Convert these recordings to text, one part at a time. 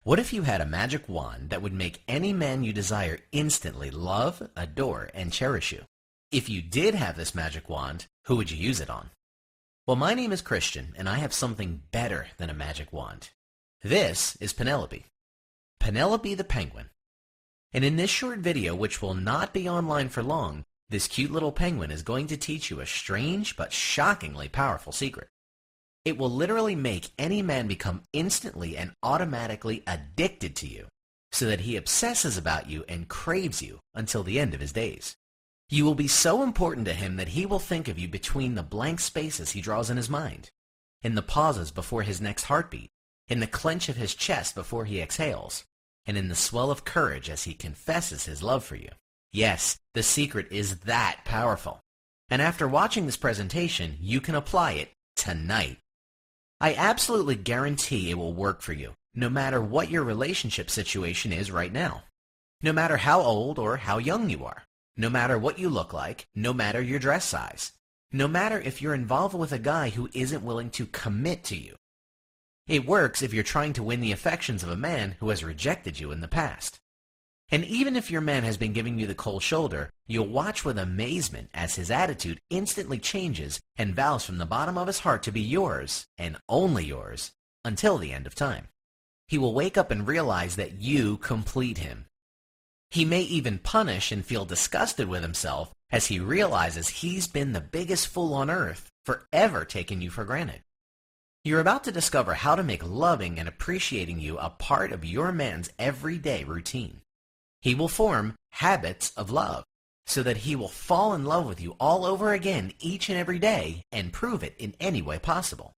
What if you had a magic wand that would make any man you desire instantly love, adore, and cherish you? If you did have this magic wand, who would you use it on? Well, my name is Christian, and I have something better than a magic wand. This is Penelope. Penelope the penguin. And in this short video, which will not be online for long, this cute little penguin is going to teach you a strange but shockingly powerful secret. It will literally make any man become instantly and automatically addicted to you, so that he obsesses about you and craves you until the end of his days. You will be so important to him that he will think of you between the blank spaces he draws in his mind, in the pauses before his next heartbeat, in the clench of his chest before he exhales, and in the swell of courage as he confesses his love for you. Yes, the secret is that powerful. And after watching this presentation, you can apply it tonight. I absolutely guarantee it will work for you, no matter what your relationship situation is right now. No matter how old or how young you are. No matter what you look like, no matter your dress size. No matter if you're involved with a guy who isn't willing to commit to you. It works if you're trying to win the affections of a man who has rejected you in the past. And even if your man has been giving you the cold shoulder, you'll watch with amazement as his attitude instantly changes and vows from the bottom of his heart to be yours, and only yours, until the end of time. He will wake up and realize that you complete him. He may even punish and feel disgusted with himself as he realizes he's been the biggest fool on earth for ever taking you for granted. You're about to discover how to make loving and appreciating you a part of your man's everyday routine. He will form habits of love so that he will fall in love with you all over again each and every day and prove it in any way possible.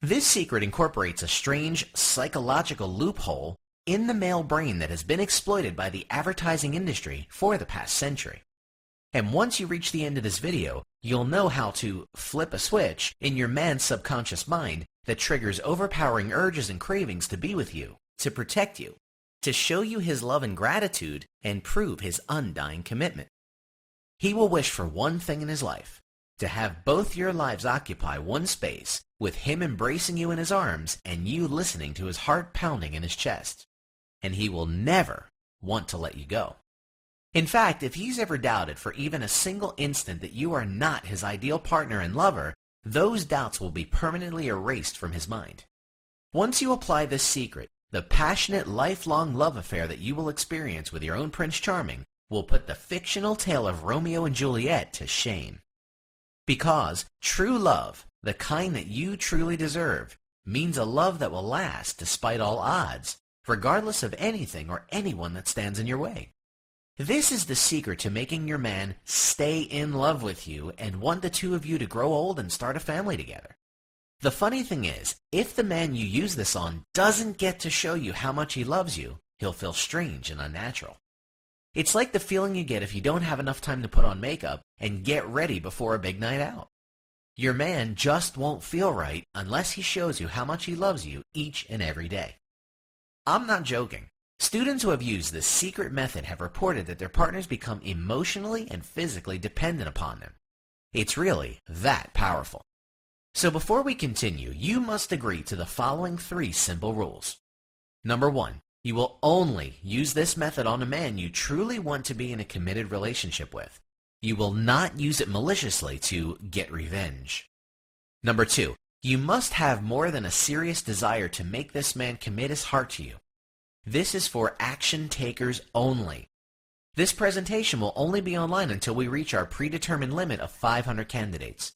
This secret incorporates a strange psychological loophole in the male brain that has been exploited by the advertising industry for the past century. And once you reach the end of this video, you'll know how to flip a switch in your man's subconscious mind that triggers overpowering urges and cravings to be with you, to protect you, to show you his love and gratitude and prove his undying commitment. He will wish for one thing in his life, to have both your lives occupy one space, with him embracing you in his arms and you listening to his heart pounding in his chest. And he will never want to let you go. In fact, if he's ever doubted for even a single instant that you are not his ideal partner and lover, those doubts will be permanently erased from his mind. Once you apply this secret, the passionate, lifelong love affair that you will experience with your own Prince Charming will put the fictional tale of Romeo and Juliet to shame. Because true love, the kind that you truly deserve, means a love that will last despite all odds, regardless of anything or anyone that stands in your way. This is the secret to making your man stay in love with you and want the two of you to grow old and start a family together. The funny thing is, if the man you use this on doesn't get to show you how much he loves you, he'll feel strange and unnatural. It's like the feeling you get if you don't have enough time to put on makeup and get ready before a big night out. Your man just won't feel right unless he shows you how much he loves you each and every day. I'm not joking. Students who have used this secret method have reported that their partners become emotionally and physically dependent upon them. It's really that powerful. So before we continue, you must agree to the following 3 simple rules. Number 1, you will only use this method on a man you truly want to be in a committed relationship with. You will not use it maliciously to get revenge. Number 2, you must have more than a serious desire to make this man commit his heart to you. This is for action takers only. This presentation will only be online until we reach our predetermined limit of 500 candidates.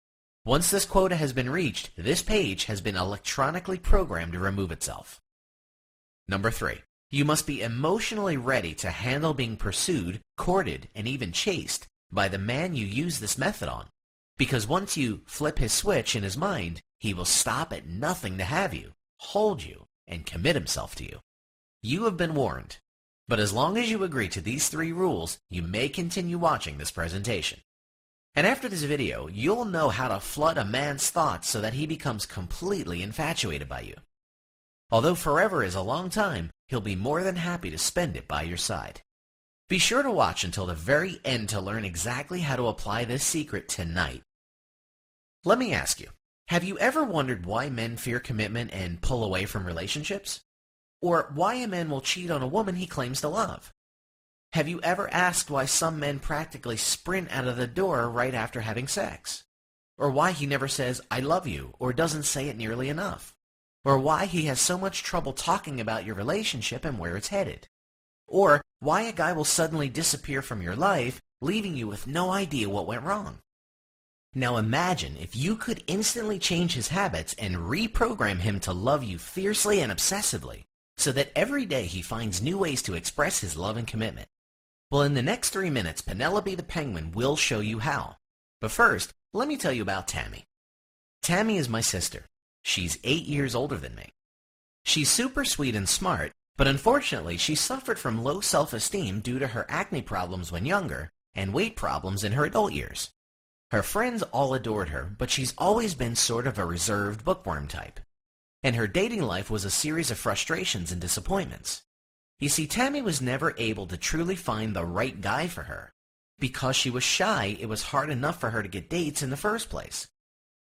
Once this quota has been reached, this page has been electronically programmed to remove itself. Number 3, you must be emotionally ready to handle being pursued, courted, and even chased by the man you use this method on. Because once you flip his switch in his mind, he will stop at nothing to have you, hold you, and commit himself to you. You have been warned. But as long as you agree to these 3 rules, you may continue watching this presentation. And after this video, you'll know how to flood a man's thoughts so that he becomes completely infatuated by you. Although forever is a long time, he'll be more than happy to spend it by your side. Be sure to watch until the very end to learn exactly how to apply this secret tonight. Let me ask you, have you ever wondered why men fear commitment and pull away from relationships? Or why a man will cheat on a woman he claims to love. Have you ever asked why some men practically sprint out of the door right after having sex? Or why he never says, "I love you," or doesn't say it nearly enough? Or why he has so much trouble talking about your relationship and where it's headed? Or why a guy will suddenly disappear from your life, leaving you with no idea what went wrong? Now imagine if you could instantly change his habits and reprogram him to love you fiercely and obsessively, so that every day he finds new ways to express his love and commitment. Well, in the next 3 minutes, Penelope the Penguin will show you how. But first, let me tell you about Tammy. Tammy is my sister. She's 8 years older than me. She's super sweet and smart, but unfortunately she suffered from low self-esteem due to her acne problems when younger and weight problems in her adult years. Her friends all adored her, but she's always been sort of a reserved bookworm type. And her dating life was a series of frustrations and disappointments. You see, Tammy was never able to truly find the right guy for her. Because she was shy, it was hard enough for her to get dates in the first place.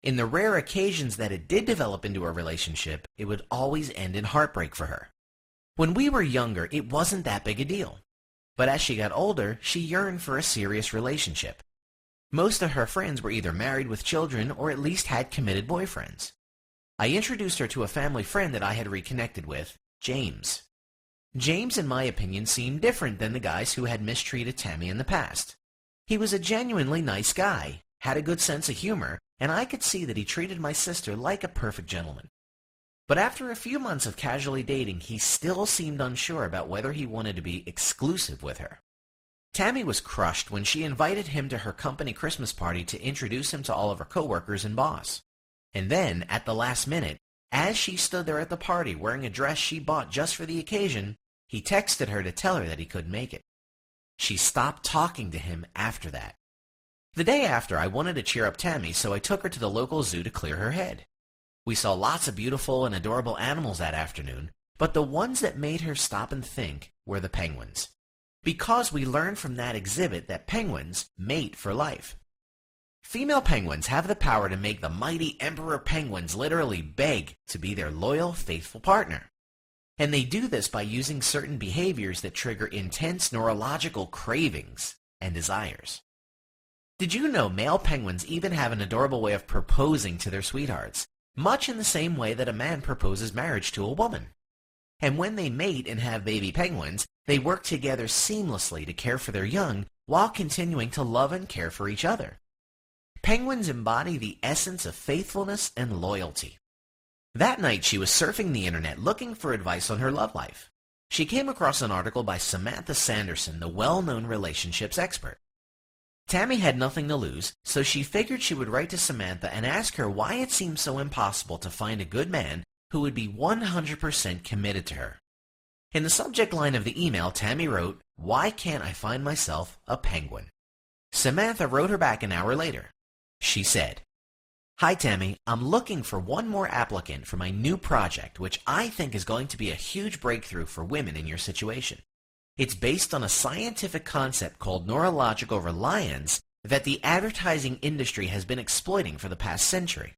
In the rare occasions that it did develop into a relationship, it would always end in heartbreak for her. When we were younger, it wasn't that big a deal. But as she got older, she yearned for a serious relationship. Most of her friends were either married with children or at least had committed boyfriends. I introduced her to a family friend that I had reconnected with, James. James, in my opinion, seemed different than the guys who had mistreated Tammy in the past. He was a genuinely nice guy, had a good sense of humor, and I could see that he treated my sister like a perfect gentleman. But after a few months of casually dating, he still seemed unsure about whether he wanted to be exclusive with her. Tammy was crushed when she invited him to her company Christmas party to introduce him to all of her coworkers and boss. And then, at the last minute, as she stood there at the party wearing a dress she bought just for the occasion, he texted her to tell her that he couldn't make it. She stopped talking to him after that. The day after, I wanted to cheer up Tammy, so I took her to the local zoo to clear her head. We saw lots of beautiful and adorable animals that afternoon, but the ones that made her stop and think were the penguins. Because we learned from that exhibit that penguins mate for life. Female penguins have the power to make the mighty emperor penguins literally beg to be their loyal, faithful partner. And they do this by using certain behaviors that trigger intense neurological cravings and desires. Did you know male penguins even have an adorable way of proposing to their sweethearts, much in the same way that a man proposes marriage to a woman? And when they mate and have baby penguins, they work together seamlessly to care for their young while continuing to love and care for each other. Penguins embody the essence of faithfulness and loyalty. That night she was surfing the internet looking for advice on her love life. She came across an article by Samantha Sanderson, the well-known relationships expert. Tammy had nothing to lose, so she figured she would write to Samantha and ask her why it seemed so impossible to find a good man who would be 100% committed to her. In the subject line of the email, Tammy wrote, "Why can't I find myself a penguin?" Samantha wrote her back an hour later. She said, "Hi Tammy, I'm looking for one more applicant for my new project, which I think is going to be a huge breakthrough for women in your situation. It's based on a scientific concept called neurological reliance that the advertising industry has been exploiting for the past century.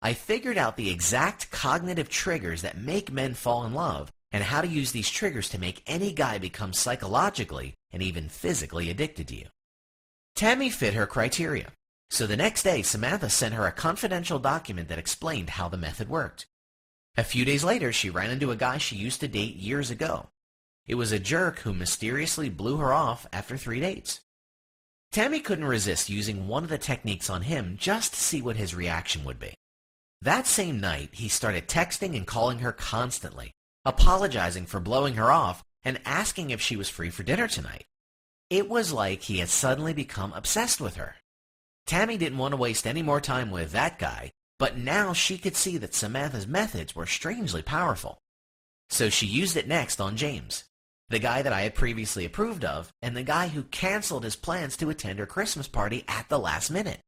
I figured out the exact cognitive triggers that make men fall in love and how to use these triggers to make any guy become psychologically and even physically addicted to you." Tammy fit her criteria. So the next day, Samantha sent her a confidential document that explained how the method worked. A few days later, she ran into a guy she used to date years ago. It was a jerk who mysteriously blew her off after 3 dates. Tammy couldn't resist using one of the techniques on him just to see what his reaction would be. That same night, he started texting and calling her constantly, apologizing for blowing her off and asking if she was free for dinner tonight. It was like he had suddenly become obsessed with her. Tammy didn't want to waste any more time with that guy, but now she could see that Samantha's methods were strangely powerful. So she used it next on James, the guy that I had previously approved of, and the guy who canceled his plans to attend her Christmas party at the last minute.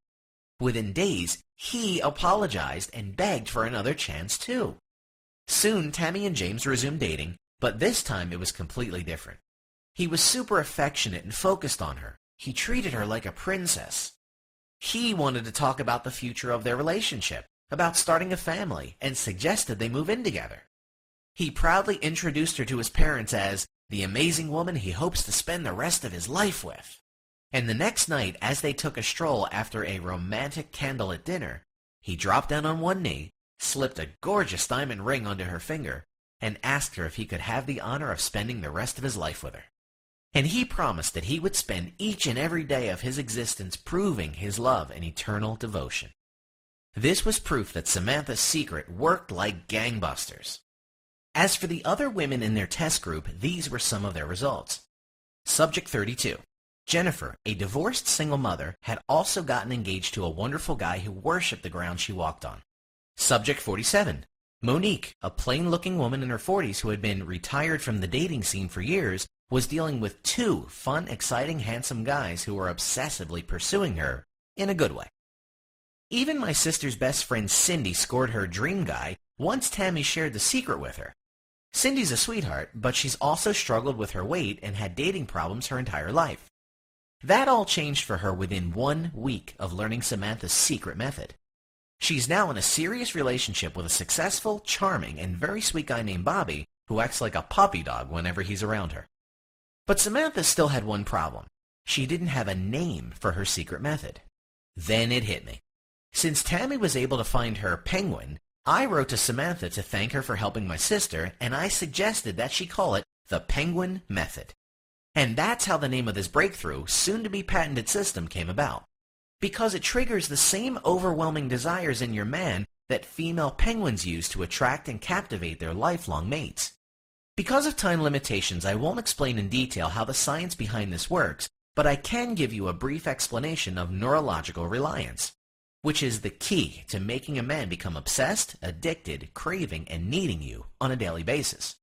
Within days, he apologized and begged for another chance too. Soon, Tammy and James resumed dating, but this time it was completely different. He was super affectionate and focused on her. He treated her like a princess. He wanted to talk about the future of their relationship, about starting a family, and suggested they move in together. He proudly introduced her to his parents as the amazing woman he hopes to spend the rest of his life with. And the next night, as they took a stroll after a romantic candlelit dinner, he dropped down on one knee, slipped a gorgeous diamond ring onto her finger, and asked her if he could have the honor of spending the rest of his life with her. And he promised that he would spend each and every day of his existence proving his love and eternal devotion. This was proof that Samantha's secret worked like gangbusters. As for the other women in their test group, these were some of their results. Subject 32. Jennifer, a divorced single mother, had also gotten engaged to a wonderful guy who worshipped the ground she walked on. Subject 47. Monique, a plain-looking woman in her 40s who had been retired from the dating scene for years, was dealing with two fun, exciting, handsome guys who were obsessively pursuing her in a good way. Even my sister's best friend Cindy scored her dream guy once Tammy shared the secret with her. Cindy's a sweetheart, but she's also struggled with her weight and had dating problems her entire life. That all changed for her within 1 week of learning Samantha's secret method. She's now in a serious relationship with a successful, charming, and very sweet guy named Bobby who acts like a puppy dog whenever he's around her. But Samantha still had one problem. She didn't have a name for her secret method. Then it hit me. Since Tammy was able to find her penguin, I wrote to Samantha to thank her for helping my sister, and I suggested that she call it the Penguin Method. And that's how the name of this breakthrough, soon-to-be patented system came about. Because it triggers the same overwhelming desires in your man that female penguins use to attract and captivate their lifelong mates. Because of time limitations, I won't explain in detail how the science behind this works, but I can give you a brief explanation of neurological reliance, which is the key to making a man become obsessed, addicted, craving, and needing you on a daily basis.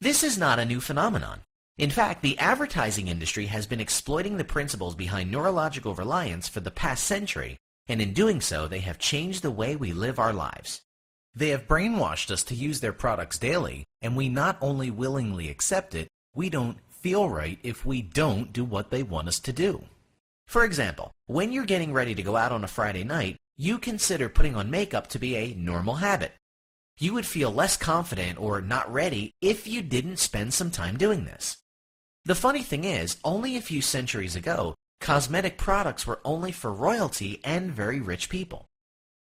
This is not a new phenomenon. In fact, the advertising industry has been exploiting the principles behind neurological reliance for the past century, and in doing so, they have changed the way we live our lives. They have brainwashed us to use their products daily, and we not only willingly accept it, we don't feel right if we don't do what they want us to do. For example, when you're getting ready to go out on a Friday night, you consider putting on makeup to be a normal habit. You would feel less confident or not ready if you didn't spend some time doing this. The funny thing is, only a few centuries ago, cosmetic products were only for royalty and very rich people.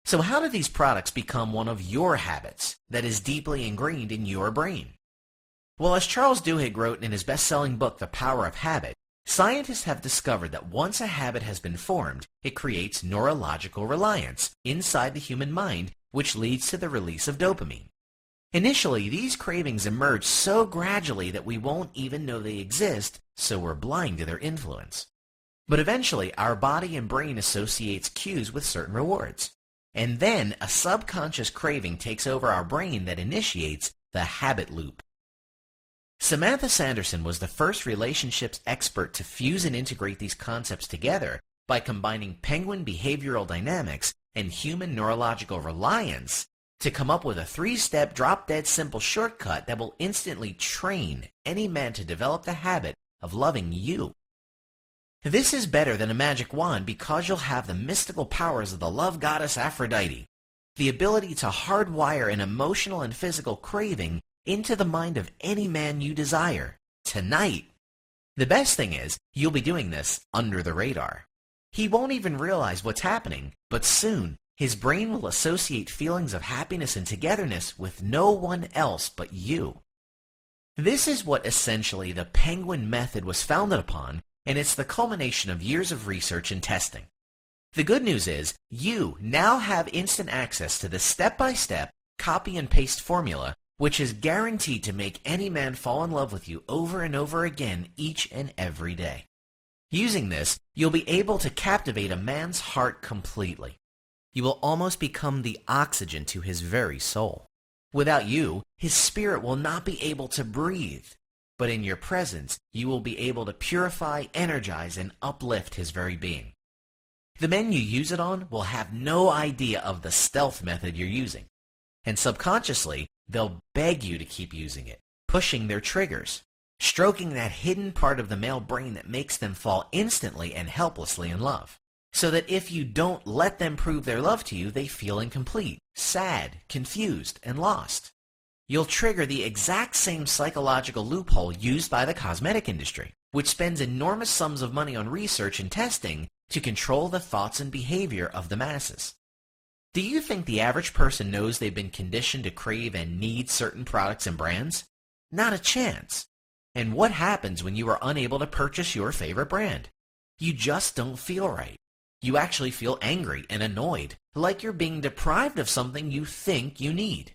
So how did these products become one of your habits that is deeply ingrained in your brain? Well, as Charles Duhigg wrote in his best-selling book, The Power of Habit, scientists have discovered that once a habit has been formed, it creates neurological reliance inside the human mind, which leads to the release of dopamine. Initially, these cravings emerge so gradually that we won't even know they exist, so we're blind to their influence. But eventually, our body and brain associates cues with certain rewards. And then a subconscious craving takes over our brain that initiates the habit loop. Samantha Sanderson was the first relationships expert to fuse and integrate these concepts together by combining penguin behavioral dynamics and human neurological reliance to come up with a 3-step drop-dead simple shortcut that will instantly train any man to develop the habit of loving you. This is better than a magic wand because you'll have the mystical powers of the love goddess Aphrodite, the ability to hardwire an emotional and physical craving into the mind of any man you desire, tonight. The best thing is, you'll be doing this under the radar. He won't even realize what's happening, but soon, his brain will associate feelings of happiness and togetherness with no one else but you. This is what essentially the Penguin Method was founded upon, and it's the culmination of years of research and testing. The good news is, you now have instant access to the step-by-step, copy and paste formula, which is guaranteed to make any man fall in love with you over and over again each and every day. Using this, you'll be able to captivate a man's heart completely. You will almost become the oxygen to his very soul. Without you, his spirit will not be able to breathe. But in your presence, you will be able to purify, energize, and uplift his very being. The men you use it on will have no idea of the stealth method you're using. And subconsciously, they'll beg you to keep using it, pushing their triggers, stroking that hidden part of the male brain that makes them fall instantly and helplessly in love. So that if you don't let them prove their love to you, they feel incomplete, sad, confused, and lost. You'll trigger the exact same psychological loophole used by the cosmetic industry, which spends enormous sums of money on research and testing to control the thoughts and behavior of the masses. Do you think the average person knows they've been conditioned to crave and need certain products and brands? Not a chance. And what happens when you are unable to purchase your favorite brand? You just don't feel right. You actually feel angry and annoyed, like you're being deprived of something you think you need.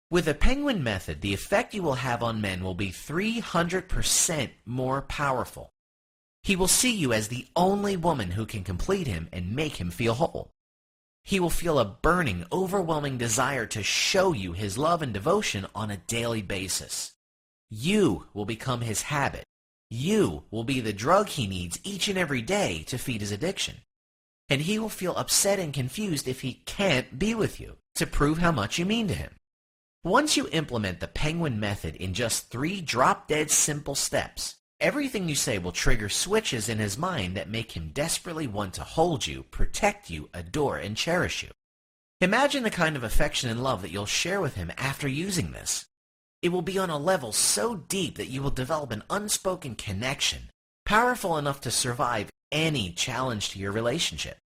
With the Penguin Method, the effect you will have on men will be 300% more powerful. He will see you as the only woman who can complete him and make him feel whole. He will feel a burning, overwhelming desire to show you his love and devotion on a daily basis. You will become his habit. You will be the drug he needs each and every day to feed his addiction. And he will feel upset and confused if he can't be with you to prove how much you mean to him. Once you implement the Penguin Method in just 3 drop-dead simple steps, everything you say will trigger switches in his mind that make him desperately want to hold you, protect you, adore, and cherish you. Imagine the kind of affection and love that you'll share with him after using this. It will be on a level so deep that you will develop an unspoken connection, powerful enough to survive any challenge to your relationship.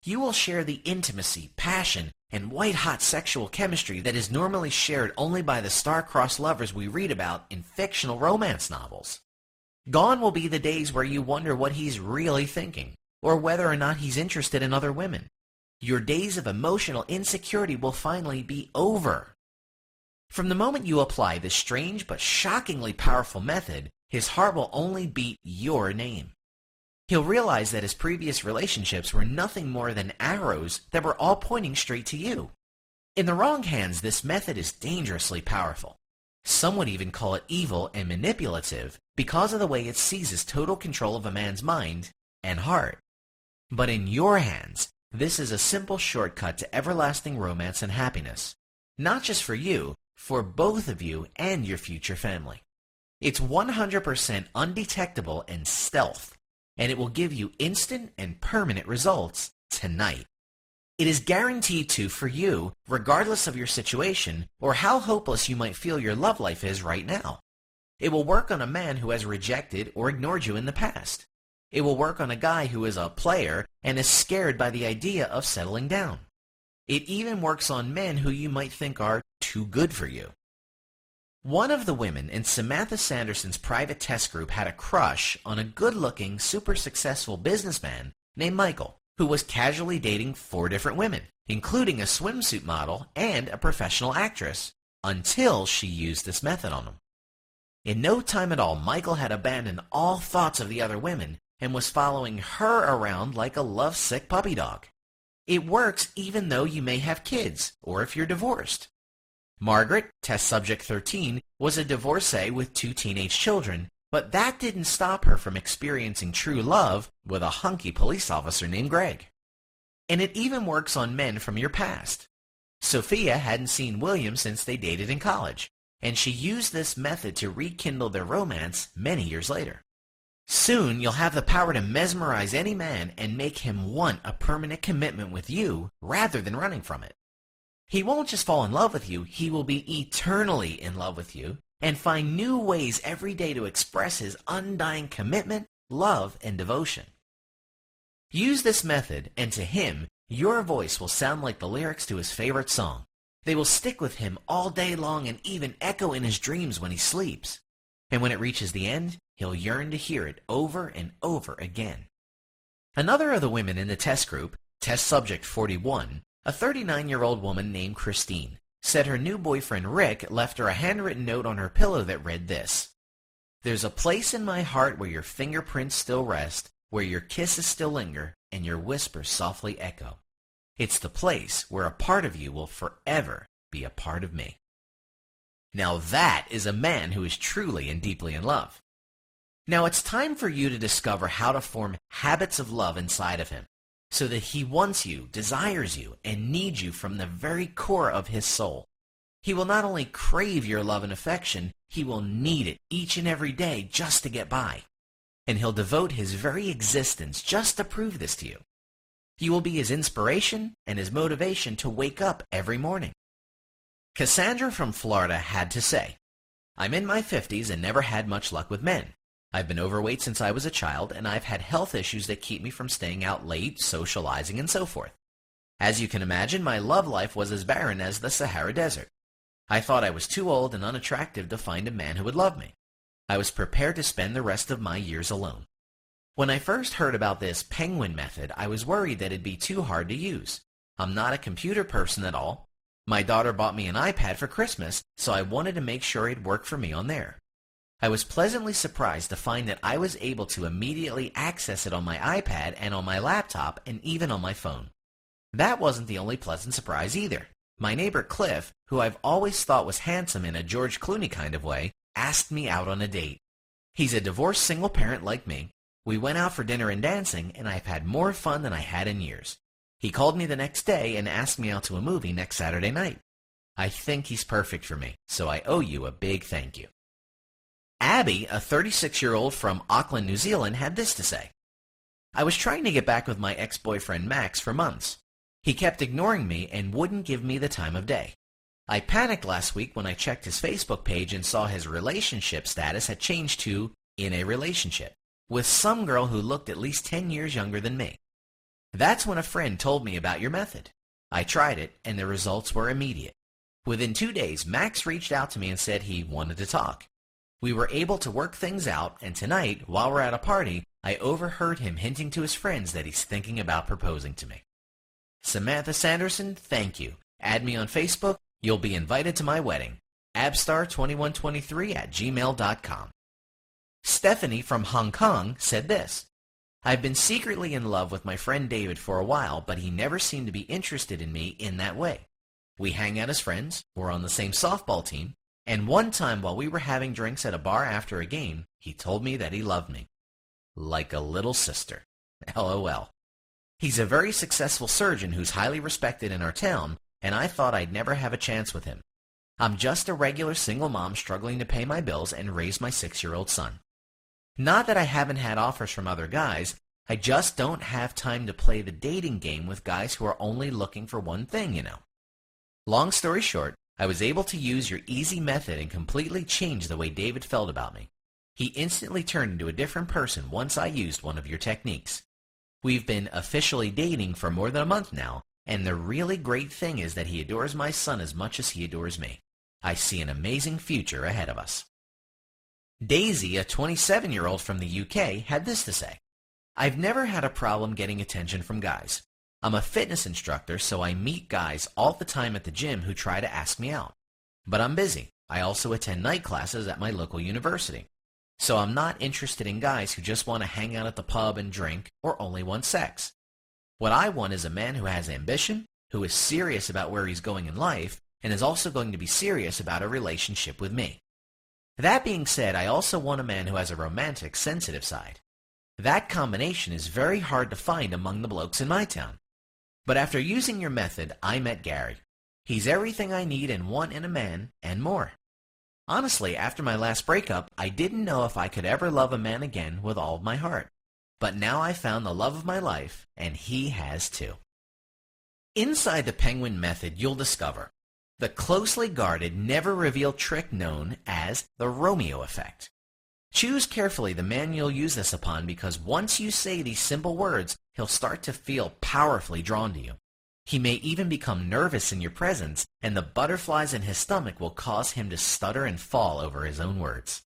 You will share the intimacy, passion, and white-hot sexual chemistry that is normally shared only by the star-crossed lovers we read about in fictional romance novels. Gone will be the days where you wonder what he's really thinking, or whether or not he's interested in other women. Your days of emotional insecurity will finally be over. From the moment you apply this strange but shockingly powerful method, his heart will only beat your name. He'll realize that his previous relationships were nothing more than arrows that were all pointing straight to you. In the wrong hands, this method is dangerously powerful. Some would even call it evil and manipulative because of the way it seizes total control of a man's mind and heart. But in your hands, this is a simple shortcut to everlasting romance and happiness. Not just for you, for both of you and your future family. It's 100% undetectable and stealth, and it will give you instant and permanent results tonight. It is guaranteed to for you, regardless of your situation or how hopeless you might feel your love life is right now. It will work on a man who has rejected or ignored you in the past. It will work on a guy who is a player and is scared by the idea of settling down. It even works on men who you might think are too good for you. One of the women in Samantha Sanderson's private test group had a crush on a good-looking, super successful businessman named Michael, who was casually dating 4 different women, including a swimsuit model and a professional actress, until she used this method on him. In no time at all, Michael had abandoned all thoughts of the other women and was following her around like a lovesick puppy dog. It works even though you may have kids, or if you're divorced. Margaret, test subject 13, was a divorcee with 2 teenage children, but that didn't stop her from experiencing true love with a hunky police officer named Greg. And it even works on men from your past. Sophia hadn't seen William since they dated in college, and she used this method to rekindle their romance many years later. Soon, you'll have the power to mesmerize any man and make him want a permanent commitment with you rather than running from it. He won't just fall in love with you, he will be eternally in love with you and find new ways every day to express his undying commitment, love, and devotion. Use this method, and to him, your voice will sound like the lyrics to his favorite song. They will stick with him all day long and even echo in his dreams when he sleeps. And when it reaches the end, he'll yearn to hear it over and over again. Another of the women in the test group, test subject 41, a 39-year-old woman named Christine, said her new boyfriend Rick left her a handwritten note on her pillow that read this: "There's a place in my heart where your fingerprints still rest, where your kisses still linger, and your whispers softly echo. It's the place where a part of you will forever be a part of me." Now that is a man who is truly and deeply in love. Now it's time for you to discover how to form habits of love inside of him, so that he wants you, desires you, and needs you from the very core of his soul. He will not only crave your love and affection, he will need it each and every day just to get by. And he'll devote his very existence just to prove this to you. You will be his inspiration and his motivation to wake up every morning. Cassandra from Florida had to say, I'm in my 50s and never had much luck with men. I've been overweight since I was a child, and I've had health issues that keep me from staying out late, socializing, and so forth. As you can imagine, my love life was as barren as the Sahara Desert. I thought I was too old and unattractive to find a man who would love me. I was prepared to spend the rest of my years alone. When I first heard about this penguin method, I was worried that it'd be too hard to use. I'm not a computer person at all. My daughter bought me an iPad for Christmas, so I wanted to make sure it'd work for me on there. I was pleasantly surprised to find that I was able to immediately access it on my iPad and on my laptop and even on my phone. That wasn't the only pleasant surprise either. My neighbor Cliff, who I've always thought was handsome in a George Clooney kind of way, asked me out on a date. He's a divorced single parent like me. We went out for dinner and dancing, and I've had more fun than I had in years. He called me the next day and asked me out to a movie next Saturday night. I think he's perfect for me, so I owe you a big thank you. Abby, a 36-year-old from Auckland, New Zealand, had this to say. I was trying to get back with my ex-boyfriend Max for months. He kept ignoring me and wouldn't give me the time of day. I panicked last week when I checked his Facebook page and saw his relationship status had changed to in a relationship with some girl who looked at least 10 years younger than me. That's when a friend told me about your method. I tried it, and the results were immediate. Within 2 days, Max reached out to me and said he wanted to talk. We were able to work things out, and tonight, while we're at a party, I overheard him hinting to his friends that he's thinking about proposing to me. Samantha Sanderson, thank you. Add me on Facebook. You'll be invited to my wedding. abstar2123@gmail.com. Stephanie from Hong Kong said this. I've been secretly in love with my friend David for a while, but he never seemed to be interested in me in that way. We hang out as friends, we're on the same softball team, and one time while we were having drinks at a bar after a game, he told me that he loved me. Like a little sister. LOL. He's a very successful surgeon who's highly respected in our town, and I thought I'd never have a chance with him. I'm just a regular single mom struggling to pay my bills and raise my 6-year-old son. Not that I haven't had offers from other guys, I just don't have time to play the dating game with guys who are only looking for one thing, you know. Long story short, I was able to use your easy method and completely change the way David felt about me. He instantly turned into a different person once I used one of your techniques. We've been officially dating for more than a month now, and the really great thing is that he adores my son as much as he adores me. I see an amazing future ahead of us. Daisy, a 27-year-old from the UK, had this to say. I've never had a problem getting attention from guys. I'm a fitness instructor, so I meet guys all the time at the gym who try to ask me out. But I'm busy. I also attend night classes at my local university. So I'm not interested in guys who just want to hang out at the pub and drink or only want sex. What I want is a man who has ambition, who is serious about where he's going in life, and is also going to be serious about a relationship with me. That being said, I also want a man who has a romantic, sensitive side. That combination is very hard to find among the blokes in my town. But after using your method, I met Gary. He's everything I need and want in a man, and more. Honestly, after my last breakup, I didn't know if I could ever love a man again with all of my heart. But now I found the love of my life, and he has too. Inside the Penguin Method, you'll discover the closely guarded, never-revealed trick known as the Romeo effect. Choose carefully the man you'll use this upon because once you say these simple words, he'll start to feel powerfully drawn to you. He may even become nervous in your presence, and the butterflies in his stomach will cause him to stutter and fall over his own words.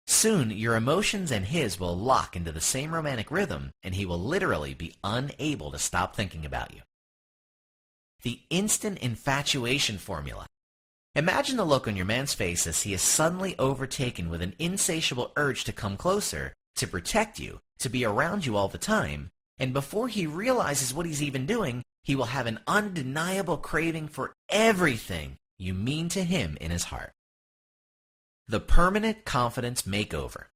Soon, your emotions and his will lock into the same romantic rhythm, and he will literally be unable to stop thinking about you. The instant infatuation formula. Imagine the look on your man's face as he is suddenly overtaken with an insatiable urge to come closer, to protect you, to be around you all the time, and before he realizes what he's even doing, he will have an undeniable craving for everything you mean to him in his heart. The permanent confidence makeover.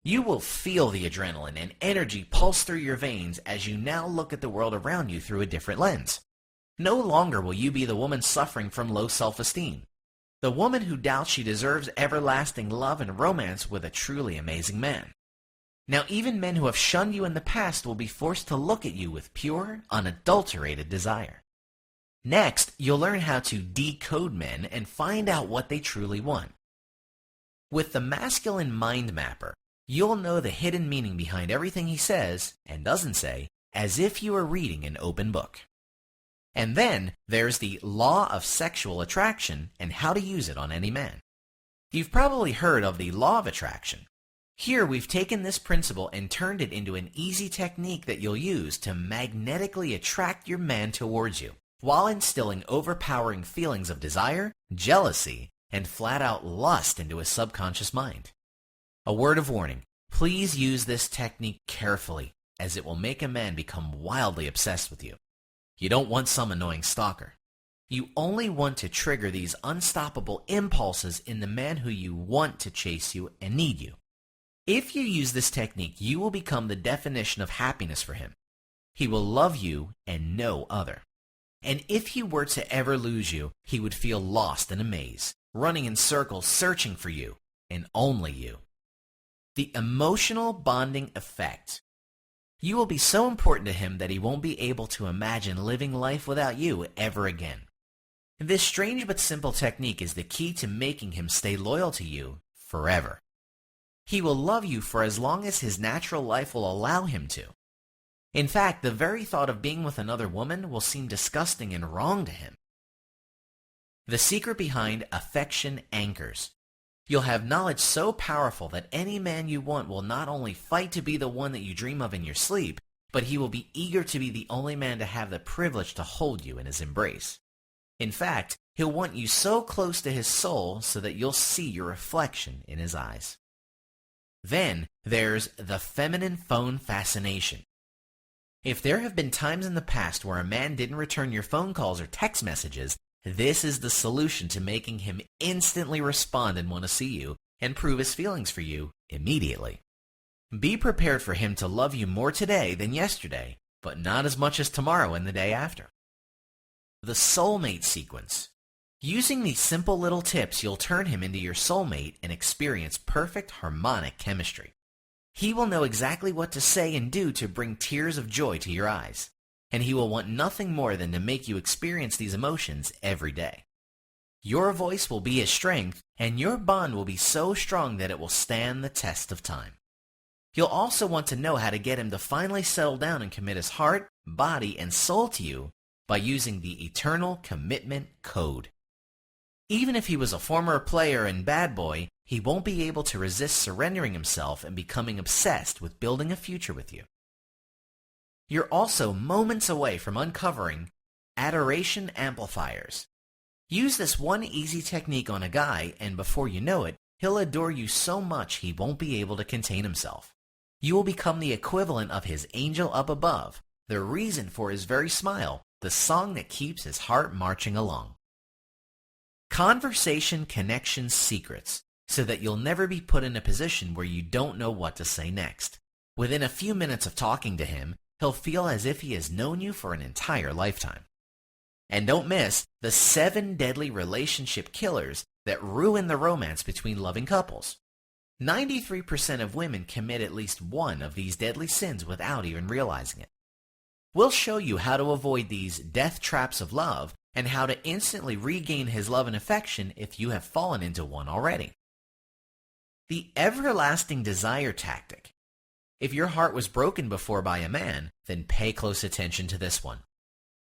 You will feel the adrenaline and energy pulse through your veins as you now look at the world around you through a different lens. No longer will you be the woman suffering from low self-esteem, the woman who doubts she deserves everlasting love and romance with a truly amazing man. Now even men who have shunned you in the past will be forced to look at you with pure, unadulterated desire. Next, you'll learn how to decode men and find out what they truly want. With the masculine mind mapper, you'll know the hidden meaning behind everything he says and doesn't say, as if you were reading an open book. And then there's the law of sexual attraction and how to use it on any man. You've probably heard of the law of attraction. Here we've taken this principle and turned it into an easy technique that you'll use to magnetically attract your man towards you, while instilling overpowering feelings of desire, jealousy, and flat-out lust into his subconscious mind. A word of warning, please use this technique carefully, as it will make a man become wildly obsessed with you. You don't want some annoying stalker. You only want to trigger these unstoppable impulses in the man who you want to chase you and need you. If you use this technique, you will become the definition of happiness for him. He will love you and no other. And if he were to ever lose you, he would feel lost in a maze, running in circles searching for you, and only you. The emotional bonding effect. You will be so important to him that he won't be able to imagine living life without you ever again. This strange but simple technique is the key to making him stay loyal to you forever. He will love you for as long as his natural life will allow him to. In fact, the very thought of being with another woman will seem disgusting and wrong to him. The secret behind affection anchors. You'll have knowledge so powerful that any man you want will not only fight to be the one that you dream of in your sleep, but he will be eager to be the only man to have the privilege to hold you in his embrace. In fact, he'll want you so close to his soul so that you'll see your reflection in his eyes. Then there's the feminine phone fascination. If there have been times in the past where a man didn't return your phone calls or text messages, this is the solution to making him instantly respond and want to see you and prove his feelings for you immediately. Be prepared for him to love you more today than yesterday, but not as much as tomorrow and the day after. The soulmate sequence. Using these simple little tips, you'll turn him into your soulmate and experience perfect harmonic chemistry. He will know exactly what to say and do to bring tears of joy to your eyes, and he will want nothing more than to make you experience these emotions every day. Your voice will be his strength, and your bond will be so strong that it will stand the test of time. You'll also want to know how to get him to finally settle down and commit his heart, body, and soul to you by using the Eternal Commitment Code. Even if he was a former player and bad boy, he won't be able to resist surrendering himself and becoming obsessed with building a future with you. You're also moments away from uncovering adoration amplifiers. Use this one easy technique on a guy, and before you know it, he'll adore you so much he won't be able to contain himself. You will become the equivalent of his angel up above, the reason for his very smile, the song that keeps his heart marching along. Conversation connection secrets, so that you'll never be put in a position where you don't know what to say next. Within a few minutes of talking to him, he'll feel as if he has known you for an entire lifetime. And don't miss the 7 deadly relationship killers that ruin the romance between loving couples. 93% of women commit at least one of these deadly sins without even realizing it. We'll show you how to avoid these death traps of love and how to instantly regain his love and affection if you have fallen into one already. The everlasting desire tactic. If your heart was broken before by a man, then pay close attention to this one.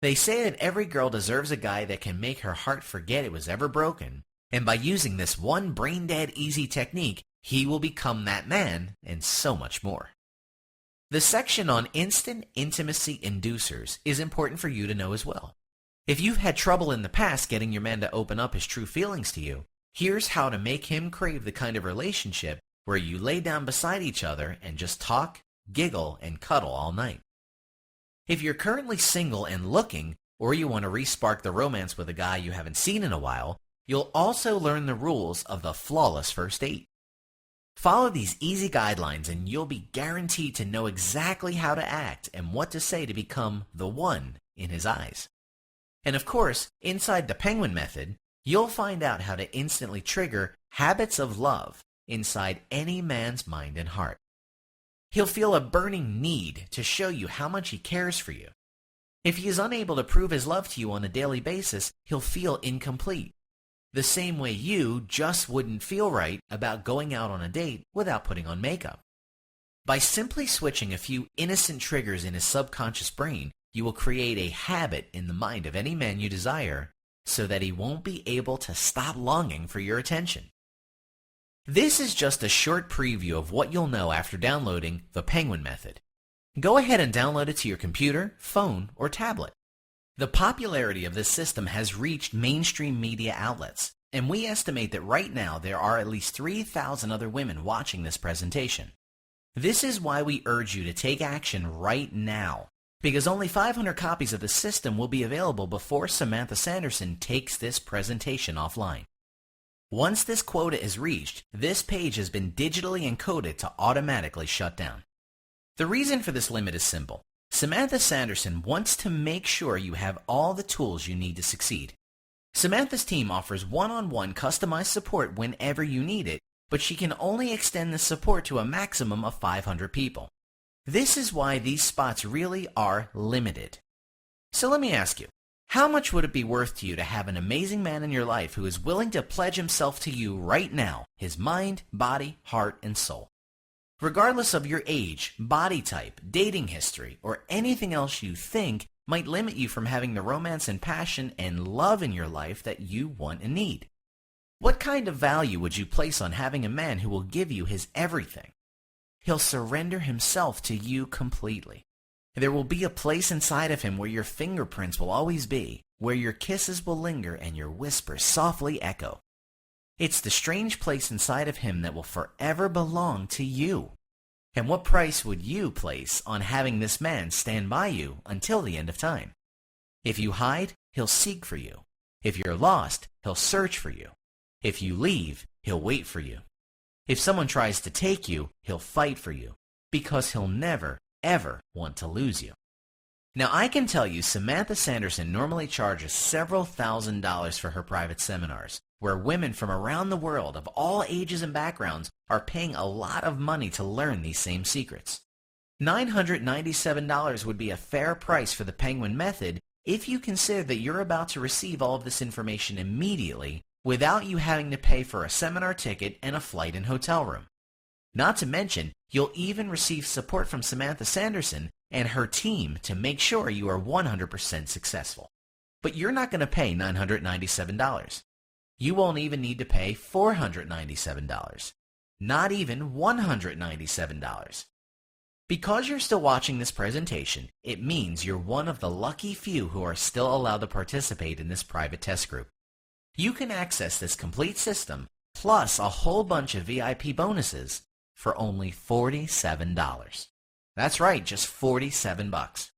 They say that every girl deserves a guy that can make her heart forget it was ever broken, and by using this one brain-dead easy technique, he will become that man and so much more. The section on instant intimacy inducers is important for you to know as well. If you've had trouble in the past getting your man to open up his true feelings to you, here's how to make him crave the kind of relationship where you lay down beside each other and just talk, giggle, and cuddle all night. If you're currently single and looking, or you want to re-spark the romance with a guy you haven't seen in a while, you'll also learn the rules of the flawless first date. Follow these easy guidelines and you'll be guaranteed to know exactly how to act and what to say to become the one in his eyes. And of course, inside the Penguin Method, you'll find out how to instantly trigger habits of love inside any man's mind and heart. He'll feel a burning need to show you how much he cares for you. If he is unable to prove his love to you on a daily basis, he'll feel incomplete. The same way you just wouldn't feel right about going out on a date without putting on makeup. By simply switching a few innocent triggers in his subconscious brain, you will create a habit in the mind of any man you desire so that he won't be able to stop longing for your attention. This is just a short preview of what you'll know after downloading the Penguin Method. Go ahead and download it to your computer, phone, or tablet. The popularity of this system has reached mainstream media outlets, and we estimate that right now there are at least 3,000 other women watching this presentation. This is why we urge you to take action right now, because only 500 copies of the system will be available before Samantha Sanderson takes this presentation offline. Once this quota is reached, this page has been digitally encoded to automatically shut down. The reason for this limit is simple. Samantha Sanderson wants to make sure you have all the tools you need to succeed. Samantha's team offers one-on-one customized support whenever you need it, but she can only extend the support to a maximum of 500 people. This is why these spots really are limited. So let me ask you, how much would it be worth to you to have an amazing man in your life who is willing to pledge himself to you right now, his mind, body, heart, and soul? Regardless of your age, body type, dating history, or anything else you think might limit you from having the romance and passion and love in your life that you want and need. What kind of value would you place on having a man who will give you his everything? He'll surrender himself to you completely. There will be a place inside of him where your fingerprints will always be, where your kisses will linger and your whispers softly echo. It's the strange place inside of him that will forever belong to you. And what price would you place on having this man stand by you until the end of time? If you hide, he'll seek for you. If you're lost, he'll search for you. If you leave, he'll wait for you. If someone tries to take you, he'll fight for you, because he'll never, ever want to lose you. Now, I can tell you Samantha Sanderson normally charges several $1,000s for her private seminars, where women from around the world of all ages and backgrounds are paying a lot of money to learn these same secrets. $997 would be a fair price for the Penguin Method if you consider that you're about to receive all of this information immediately without you having to pay for a seminar ticket and a flight and hotel room. Not to mention, you'll even receive support from Samantha Sanderson and her team to make sure you are 100% successful. But you're not going to pay $997. You won't even need to pay $497. Not even $197. Because you're still watching this presentation, it means you're one of the lucky few who are still allowed to participate in this private test group. You can access this complete system, plus a whole bunch of VIP bonuses, for only $47. That's right, just $47.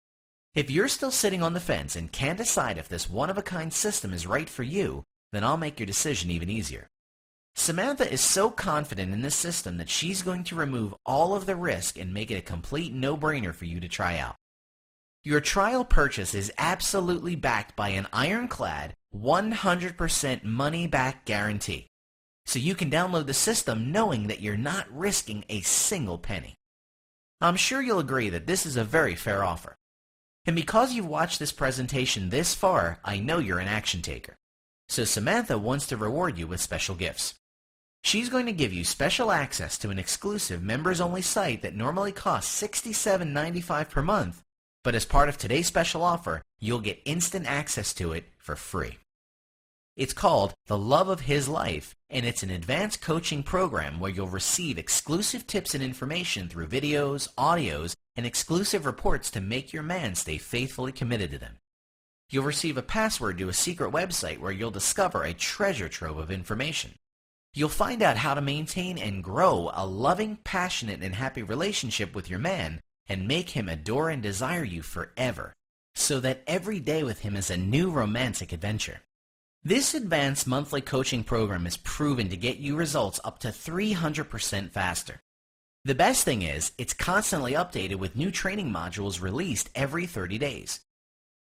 If you're still sitting on the fence and can't decide if this one-of-a-kind system is right for you, then I'll make your decision even easier. Samantha is so confident in this system that she's going to remove all of the risk and make it a complete no-brainer for you to try out. Your trial purchase is absolutely backed by an ironclad 100% money-back guarantee. So you can download the system knowing that you're not risking a single penny. I'm sure you'll agree that this is a very fair offer. And because you've watched this presentation this far, I know you're an action taker. So Samantha wants to reward you with special gifts. She's going to give you special access to an exclusive members-only site that normally costs $67.95 per month, but as part of today's special offer, you'll get instant access to it for free. It's called The Love of His Life, and it's an advanced coaching program where you'll receive exclusive tips and information through videos, audios, and exclusive reports to make your man stay faithfully committed to them. You'll receive a password to a secret website where you'll discover a treasure trove of information. You'll find out how to maintain and grow a loving, passionate, and happy relationship with your man and make him adore and desire you forever, so that every day with him is a new romantic adventure. This advanced monthly coaching program is proven to get you results up to 300% faster. The best thing is, it's constantly updated with new training modules released every 30 days.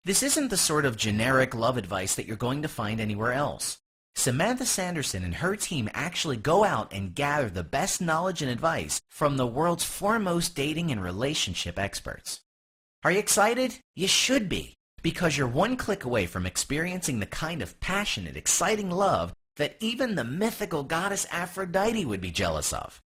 This isn't the sort of generic love advice that you're going to find anywhere else. Samantha Sanderson and her team actually go out and gather the best knowledge and advice from the world's foremost dating and relationship experts. Are you excited? You should be, because you're one click away from experiencing the kind of passionate, exciting love that even the mythical goddess Aphrodite would be jealous of.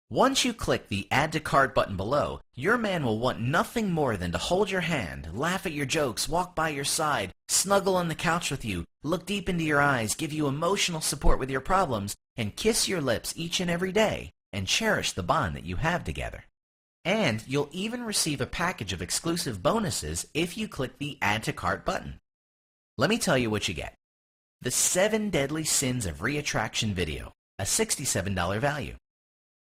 Once you click the Add to Cart button below, your man will want nothing more than to hold your hand, laugh at your jokes, walk by your side, snuggle on the couch with you, look deep into your eyes, give you emotional support with your problems, and kiss your lips each and every day, and cherish the bond that you have together. And you'll even receive a package of exclusive bonuses if you click the Add to Cart button. Let me tell you what you get. The 7 Deadly Sins of Reattraction video, a $67 value.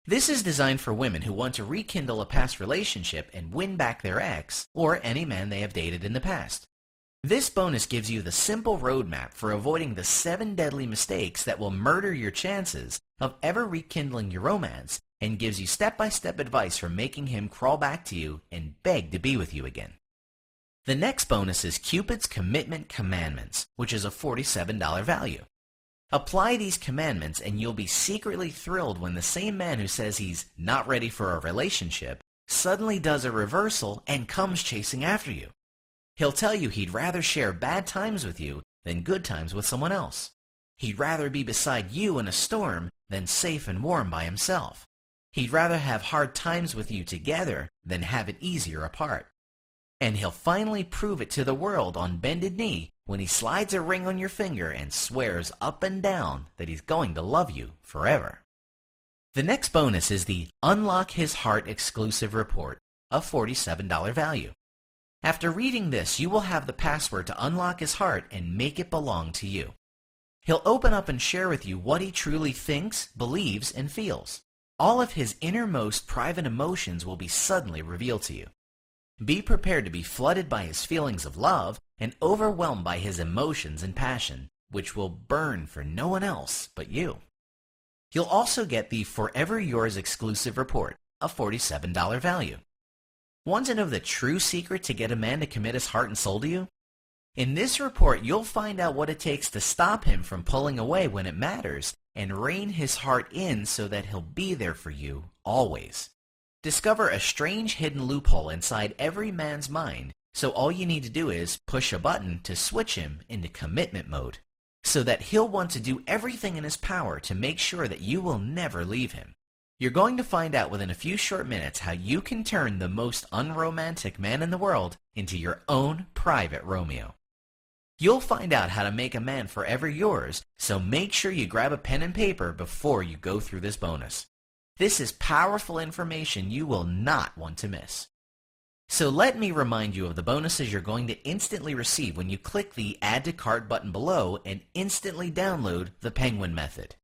This is designed for women who want to rekindle a past relationship and win back their ex, or any man they have dated in the past. This bonus gives you the simple roadmap for avoiding the 7 deadly mistakes that will murder your chances of ever rekindling your romance, and gives you step-by-step advice for making him crawl back to you and beg to be with you again. The next bonus is Cupid's Commitment Commandments, which is a $47 value. Apply these commandments and you'll be secretly thrilled when the same man who says he's not ready for a relationship suddenly does a reversal and comes chasing after you. He'll tell you he'd rather share bad times with you than good times with someone else. He'd rather be beside you in a storm than safe and warm by himself. He'd rather have hard times with you together than have it easier apart. And he'll finally prove it to the world on bended knee when he slides a ring on your finger and swears up and down that he's going to love you forever. The next bonus is the Unlock His Heart exclusive report, a $47 value. After reading this, you will have the password to unlock his heart and make it belong to you. He'll open up and share with you what he truly thinks, believes, and feels. All of his innermost private emotions will be suddenly revealed to you. Be prepared to be flooded by his feelings of love and overwhelmed by his emotions and passion, which will burn for no one else but you. You'll also get the Forever Yours exclusive report, a $47 value. Want to know the true secret to get a man to commit his heart and soul to you? In this report, you'll find out what it takes to stop him from pulling away when it matters and rein his heart in so that he'll be there for you always. Discover a strange hidden loophole inside every man's mind, so all you need to do is push a button to switch him into commitment mode, so that he'll want to do everything in his power to make sure that you will never leave him. You're going to find out within a few short minutes how you can turn the most unromantic man in the world into your own private Romeo. You'll find out how to make a man forever yours, so make sure you grab a pen and paper before you go through this bonus. This is powerful information you will not want to miss. So let me remind you of the bonuses you're going to instantly receive when you click the Add to Cart button below and instantly download the Penguin Method.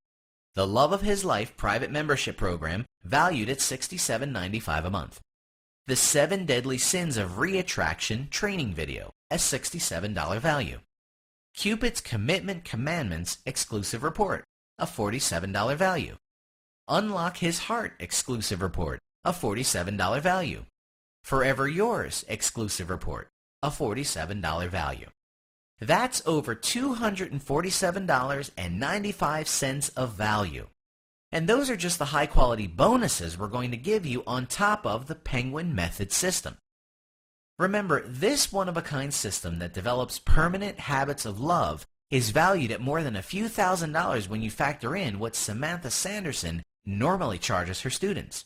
The Love of His Life private membership program, valued at $67.95 a month. The 7 Deadly Sins of Reattraction training video, a $67 value. Cupid's Commitment Commandments exclusive report, a $47 value. Unlock His Heart exclusive report, a $47 value. Forever Yours exclusive report, a $47 value. That's over $247.95 of value. And those are just the high-quality bonuses we're going to give you on top of the Penguin Method system. Remember, this one-of-a-kind system that develops permanent habits of love is valued at more than a few $1,000s when you factor in what Samantha Sanderson normally charges her students.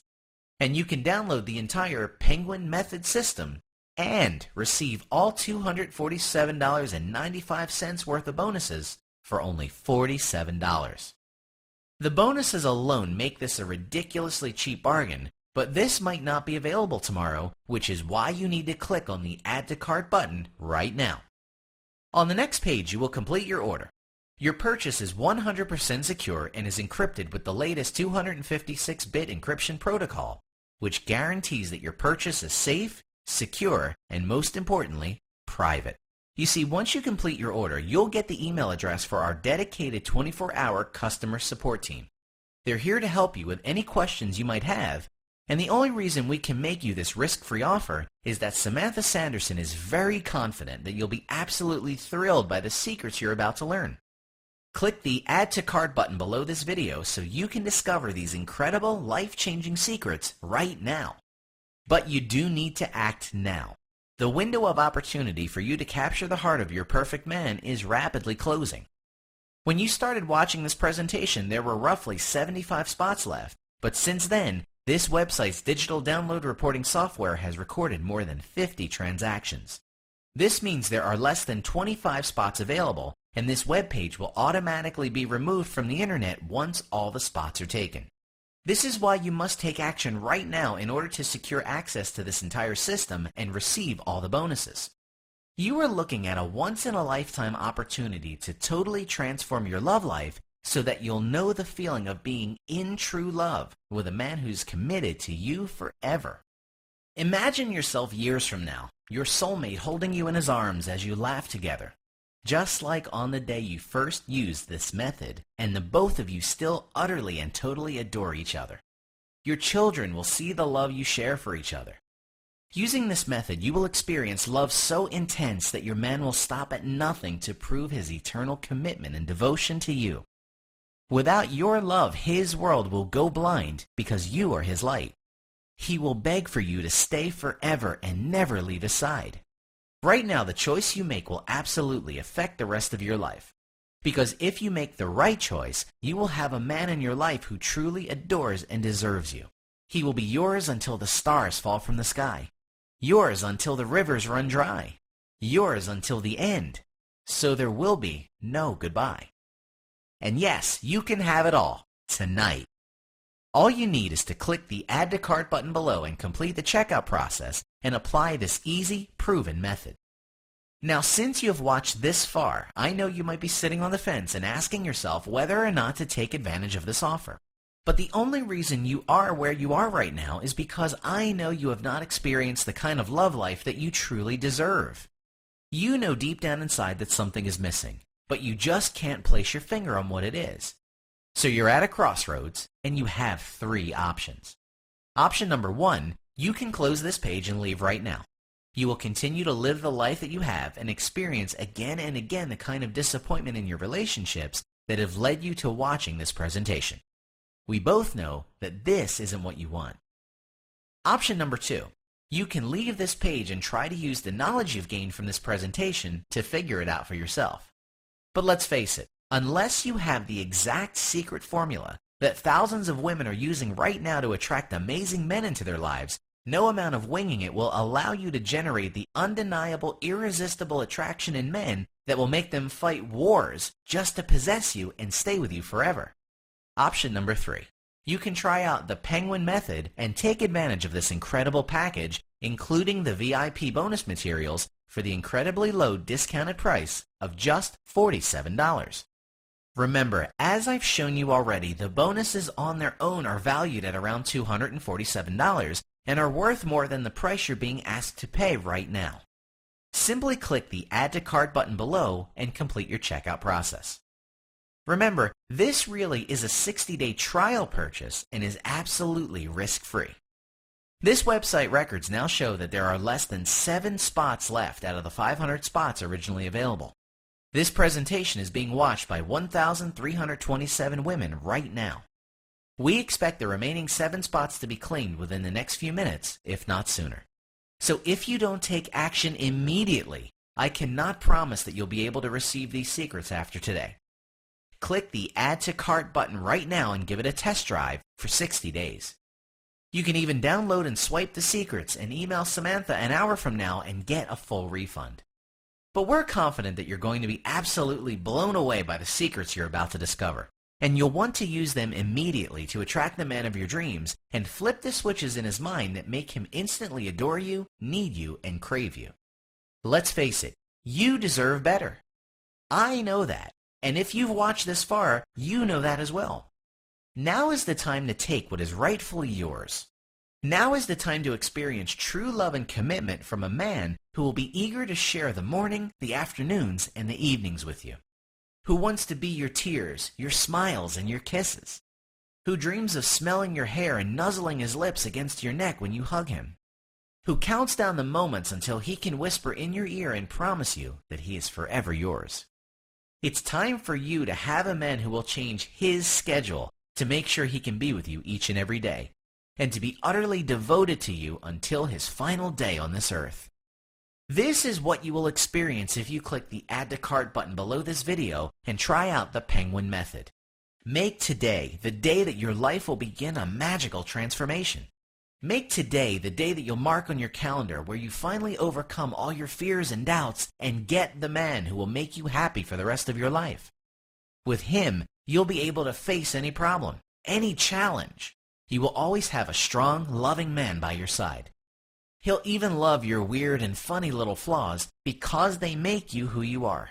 And you can download the entire Penguin Method system and receive all $247.95 worth of bonuses for only $47. The bonuses alone make this a ridiculously cheap bargain, but this might not be available tomorrow, which is why you need to click on the Add to Cart button right now. On the next page, you will complete your order. Your purchase is 100% secure and is encrypted with the latest 256-bit encryption protocol, which guarantees that your purchase is safe, secure, and most importantly, private. You see, once you complete your order, you'll get the email address for our dedicated 24-hour customer support team. They're here to help you with any questions you might have, and the only reason we can make you this risk-free offer is that Samantha Sanderson is very confident that you'll be absolutely thrilled by the secrets you're about to learn. Click the Add to Cart button below this video so you can discover these incredible, life-changing secrets right now. But you do need to act now. The window of opportunity for you to capture the heart of your perfect man is rapidly closing. When you started watching this presentation, there were roughly 75 spots left, but since then, this website's digital download reporting software has recorded more than 50 transactions. This means there are less than 25 spots available, and this web page will automatically be removed from the internet once all the spots are taken. This is why you must take action right now in order to secure access to this entire system and receive all the bonuses. You are looking at a once-in-a-lifetime opportunity to totally transform your love life so that you'll know the feeling of being in true love with a man who's committed to you forever. Imagine yourself years from now, your soulmate holding you in his arms as you laugh together, just like on the day you first used this method, and the both of you still utterly and totally adore each other. Your children will see the love you share for each other. Using this method, you will experience love so intense that your man will stop at nothing to prove his eternal commitment and devotion to you. Without your love, his world will go blind because you are his light. He will beg for you to stay forever and never leave his side. Right now, the choice you make will absolutely affect the rest of your life. Because if you make the right choice, you will have a man in your life who truly adores and deserves you. He will be yours until the stars fall from the sky. Yours until the rivers run dry. Yours until the end. So there will be no goodbye. And yes, you can have it all tonight. All you need is to click the Add to Cart button below and complete the checkout process and apply this easy, proven method. Now, since you have watched this far, I know you might be sitting on the fence and asking yourself whether or not to take advantage of this offer. But the only reason you are where you are right now is because I know you have not experienced the kind of love life that you truly deserve. You know deep down inside that something is missing, but you just can't place your finger on what it is. So you're at a crossroads, and you have three options. Option number one, you can close this page and leave right now. You will continue to live the life that you have and experience again and again the kind of disappointment in your relationships that have led you to watching this presentation. We both know that this isn't what you want. Option number two, you can leave this page and try to use the knowledge you've gained from this presentation to figure it out for yourself. But let's face it, unless you have the exact secret formula that thousands of women are using right now to attract amazing men into their lives, no amount of winging it will allow you to generate the undeniable, irresistible attraction in men that will make them fight wars just to possess you and stay with you forever. Option number three, you can try out the Penguin Method and take advantage of this incredible package, including the VIP bonus materials for the incredibly low discounted price of just $47. Remember, as I've shown you already, the bonuses on their own are valued at around $247 and are worth more than the price you're being asked to pay right now. Simply click the Add to Cart button below and complete your checkout process. Remember, this really is a 60-day trial purchase and is absolutely risk-free. This website records now show that there are less than 7 spots left out of the 500 spots originally available. This presentation is being watched by 1,327 women right now. We expect the remaining 7 spots to be claimed within the next few minutes, if not sooner. So if you don't take action immediately, I cannot promise that you'll be able to receive these secrets after today. Click the Add to Cart button right now and give it a test drive for 60 days. You can even download and swipe the secrets and email Samantha an hour from now and get a full refund. But we're confident that you're going to be absolutely blown away by the secrets you're about to discover, and you'll want to use them immediately to attract the man of your dreams and flip the switches in his mind that make him instantly adore you, need you, and crave you. Let's face it, you deserve better. I know that, and if you've watched this far, you know that as well. Now is the time to take what is rightfully yours. Now is the time to experience true love and commitment from a man who will be eager to share the morning, the afternoons, and the evenings with you. Who wants to be your tears, your smiles, and your kisses. Who dreams of smelling your hair and nuzzling his lips against your neck when you hug him. Who counts down the moments until he can whisper in your ear and promise you that he is forever yours. It's time for you to have a man who will change his schedule to make sure he can be with you each and every day, and to be utterly devoted to you until his final day on this earth. This is what you will experience if you click the Add to Cart button below this video and try out the Penguin Method. Make today the day that your life will begin a magical transformation. Make today the day that you'll mark on your calendar where you finally overcome all your fears and doubts and get the man who will make you happy for the rest of your life. With him, you'll be able to face any problem, any challenge. You will always have a strong, loving man by your side. He'll even love your weird and funny little flaws because they make you who you are.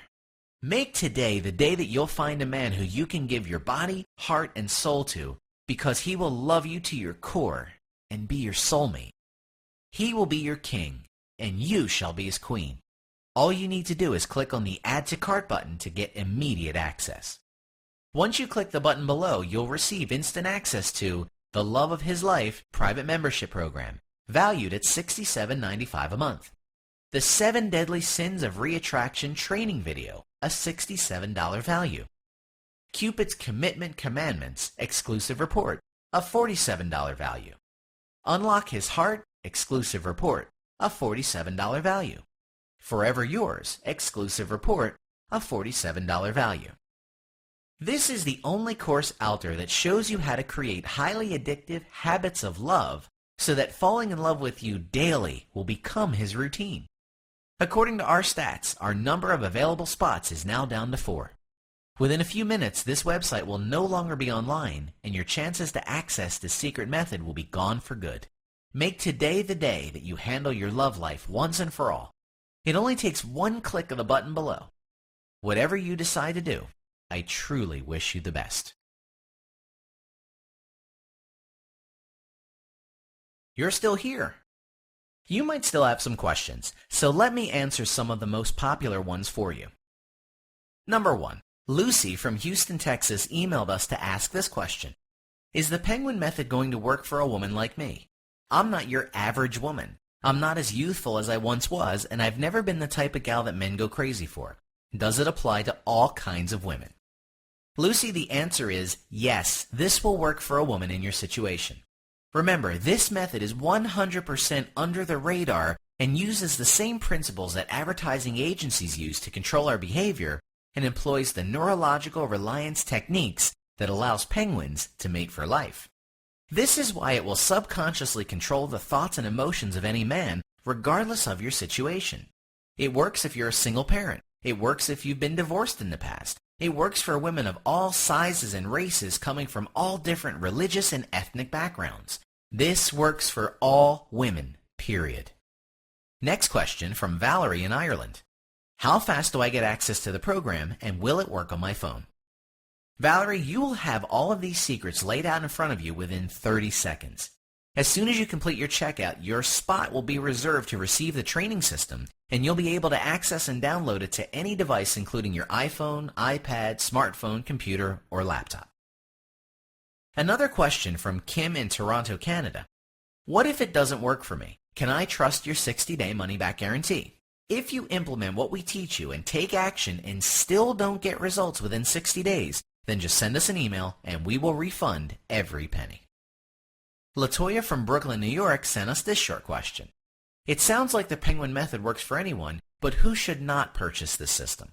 Make today the day that you'll find a man who you can give your body, heart, and soul to because he will love you to your core and be your soulmate. He will be your king, and you shall be his queen. All you need to do is click on the Add to Cart button to get immediate access. Once you click the button below, you'll receive instant access to the Love of His Life private membership program, valued at $67.95 a month. The 7 Deadly Sins of Reattraction training video, a $67 value. Cupid's Commitment Commandments exclusive report, a $47 value. Unlock His Heart exclusive report, a $47 value. Forever Yours exclusive report, a $47 value. This is the only course out there that shows you how to create highly addictive habits of love so that falling in love with you daily will become his routine. According to our stats, our number of available spots is now down to 4. Within a few minutes, this website will no longer be online, and your chances to access this secret method will be gone for good. Make today the day that you handle your love life once and for all. It only takes one click of the button below. Whatever you decide to do, I truly wish you the best. You're still here. You might still have some questions, so let me answer some of the most popular ones for you. Number 1. Lucy from Houston, Texas emailed us to ask this question. Is the Penguin Method going to work for a woman like me? I'm not your average woman. I'm not as youthful as I once was, and I've never been the type of gal that men go crazy for. Does it apply to all kinds of women? Lucy, the answer is yes, this will work for a woman in your situation. Remember, this method is 100% under the radar and uses the same principles that advertising agencies use to control our behavior and employs the neurological reliance techniques that allows penguins to mate for life. This is why it will subconsciously control the thoughts and emotions of any man, regardless of your situation. It works if you're a single parent. It works if you've been divorced in the past. It works for women of all sizes and races coming from all different religious and ethnic backgrounds. This works for all women, period. Next question from Valerie in Ireland. How fast do I get access to the program, and will it work on my phone? Valerie, you will have all of these secrets laid out in front of you within 30 seconds. As soon as you complete your checkout, your spot will be reserved to receive the training system, and you'll be able to access and download it to any device including your iPhone, iPad, smartphone, computer, or laptop. Another question from Kim in Toronto, Canada. What if it doesn't work for me? Can I trust your 60-day money-back guarantee? If you implement what we teach you and take action and still don't get results within 60 days, then just send us an email and we will refund every penny. Latoya from Brooklyn, New York sent us this short question. It sounds like the Penguin Method works for anyone, but who should not purchase this system?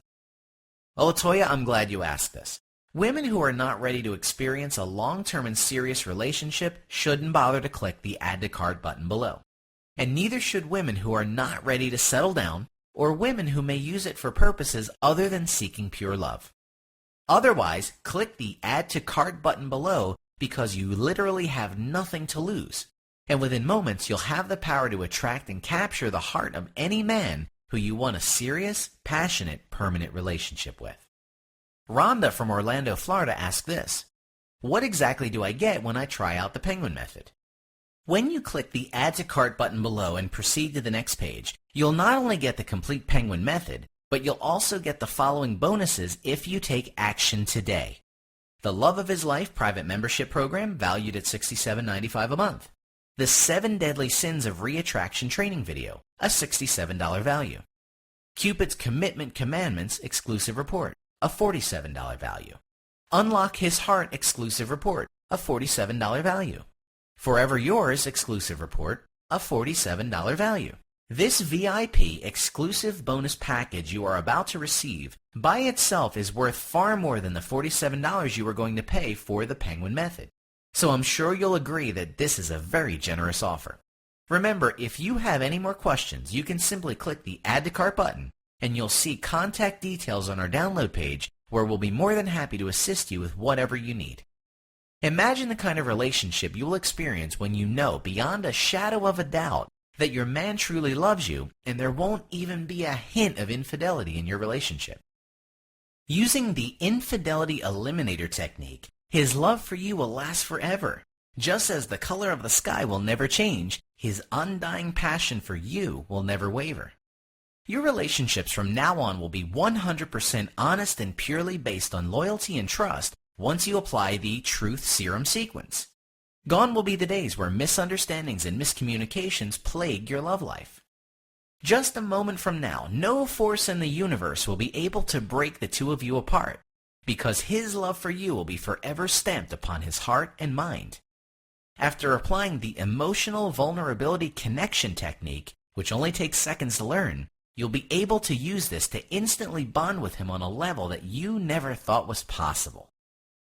Oh, Latoya, I'm glad you asked this. Women who are not ready to experience a long-term and serious relationship shouldn't bother to click the Add to Cart button below. And neither should women who are not ready to settle down or women who may use it for purposes other than seeking pure love. Otherwise, click the Add to Cart button below because you literally have nothing to lose. And within moments, you'll have the power to attract and capture the heart of any man who you want a serious, passionate, permanent relationship with. Rhonda from Orlando, Florida asked this. What exactly do I get when I try out the Penguin Method? When you click the Add to Cart button below and proceed to the next page, you'll not only get the complete Penguin Method, but you'll also get the following bonuses if you take action today. The Love of His Life private membership program valued at $67.95 a month. The 7 Deadly Sins of Reattraction training video, a $67 value. Cupid's Commitment Commandments exclusive report, a $47 value. Unlock His Heart exclusive report, a $47 value. Forever Yours exclusive report, a $47 value. This VIP exclusive bonus package you are about to receive by itself is worth far more than the $47 you are going to pay for the Penguin Method. So I'm sure you'll agree that this is a very generous offer. Remember, if you have any more questions, you can simply click the Add to Cart button and you'll see contact details on our download page where we'll be more than happy to assist you with whatever you need. Imagine the kind of relationship you will experience when you know beyond a shadow of a doubt that your man truly loves you and there won't even be a hint of infidelity in your relationship. Using the Infidelity Eliminator technique, his love for you will last forever. Just as the color of the sky will never change, his undying passion for you will never waver. Your relationships from now on will be 100% honest and purely based on loyalty and trust once you apply the Truth Serum sequence. Gone will be the days where misunderstandings and miscommunications plague your love life. Just a moment from now, no force in the universe will be able to break the two of you apart, because his love for you will be forever stamped upon his heart and mind. After applying the Emotional Vulnerability Connection technique, which only takes seconds to learn, you'll be able to use this to instantly bond with him on a level that you never thought was possible.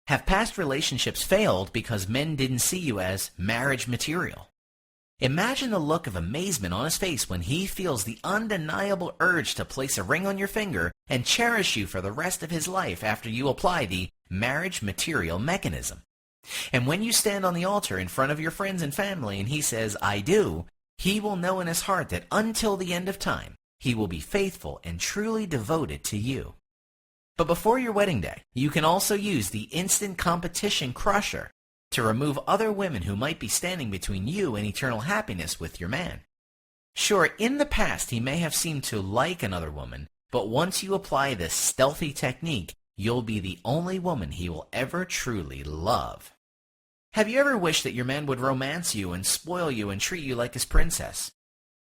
Have past relationships failed because men didn't see you as marriage material? Imagine the look of amazement on his face when he feels the undeniable urge to place a ring on your finger and cherish you for the rest of his life after you apply the marriage material mechanism. And when you stand on the altar in front of your friends and family and he says, "I do," he will know in his heart that until the end of time, he will be faithful and truly devoted to you. But before your wedding day, you can also use the Instant Competition Crusher to remove other women who might be standing between you and eternal happiness with your man. Sure, in the past he may have seemed to like another woman, but once you apply this stealthy technique, you'll be the only woman he will ever truly love. Have you ever wished that your man would romance you and spoil you and treat you like his princess?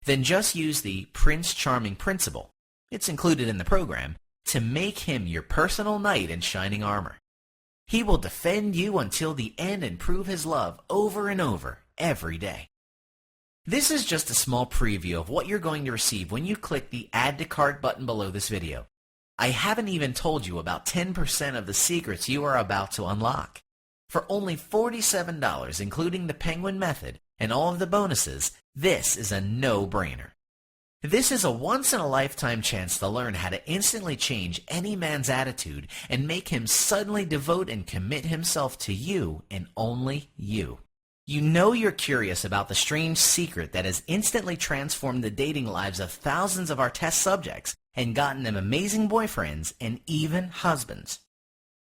Then just use the Prince Charming principle, it's included in the program, to make him your personal knight in shining armor. He will defend you until the end and prove his love over and over every day. This is just a small preview of what you're going to receive when you click the Add to Cart button below this video. I haven't even told you about 10% of the secrets you are about to unlock. For only $47, including the Penguin Method and all of the bonuses, this is a no-brainer. This is a once-in-a-lifetime chance to learn how to instantly change any man's attitude and make him suddenly devote and commit himself to you and only you. You know you're curious about the strange secret that has instantly transformed the dating lives of thousands of our test subjects and gotten them amazing boyfriends and even husbands.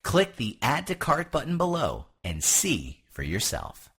Click the Add to Cart button below and see for yourself.